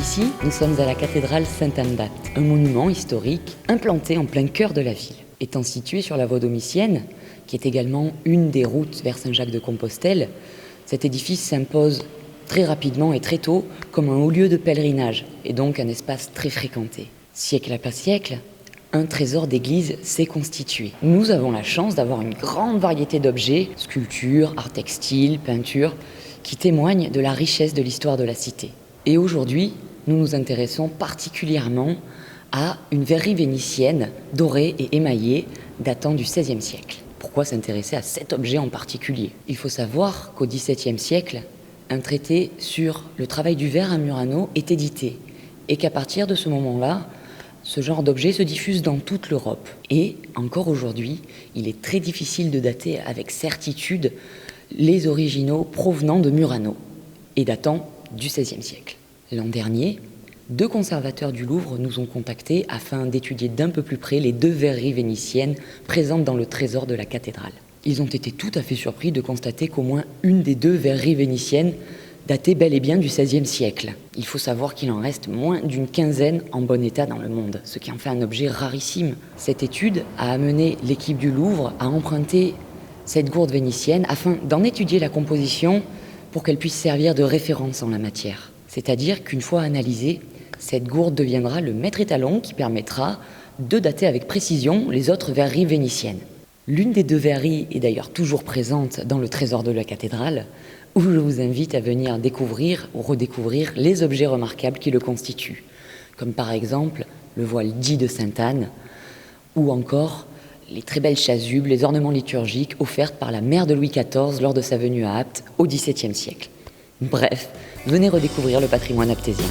Ici, nous sommes à la cathédrale Sainte-Anne d'Apt, un monument historique implanté en plein cœur de la ville. Étant situé sur la voie domitienne, qui est également une des routes vers Saint-Jacques-de-Compostelle, cet édifice s'impose très rapidement et très tôt comme un haut lieu de pèlerinage, et donc un espace très fréquenté. Siècle après siècle, un trésor d'église s'est constitué. Nous avons la chance d'avoir une grande variété d'objets, sculptures, art textile, peintures, qui témoignent de la richesse de l'histoire de la cité. Et aujourd'hui, nous nous intéressons particulièrement à une verrerie vénitienne dorée et émaillée datant du XVIe siècle. Pourquoi s'intéresser à cet objet en particulier ? Il faut savoir qu'au XVIIe siècle, un traité sur le travail du verre à Murano est édité et qu'à partir de ce moment-là, ce genre d'objet se diffuse dans toute l'Europe. Et encore aujourd'hui, il est très difficile de dater avec certitude les originaux provenant de Murano et datant du XVIe siècle. L'an dernier, 2 conservateurs du Louvre nous ont contactés afin d'étudier d'un peu plus près les 2 verreries vénitiennes présentes dans le trésor de la cathédrale. Ils ont été tout à fait surpris de constater qu'au moins une des 2 verreries vénitiennes datait bel et bien du XVIe siècle. Il faut savoir qu'il en reste moins d'une quinzaine en bon état dans le monde, ce qui en fait un objet rarissime. Cette étude a amené l'équipe du Louvre à emprunter cette gourde vénitienne afin d'en étudier la composition pour qu'elle puisse servir de référence en la matière. C'est-à-dire qu'une fois analysée, cette gourde deviendra le maître étalon qui permettra de dater avec précision les autres verreries vénitiennes. L'une des 2 verreries est d'ailleurs toujours présente dans le trésor de la cathédrale, où je vous invite à venir découvrir ou redécouvrir les objets remarquables qui le constituent, comme par exemple le voile dit de Sainte-Anne, ou encore les très belles chasubles, les ornements liturgiques offertes par la mère de Louis XIV lors de sa venue à Apt au XVIIe siècle. Bref, venez redécouvrir le patrimoine aptésien.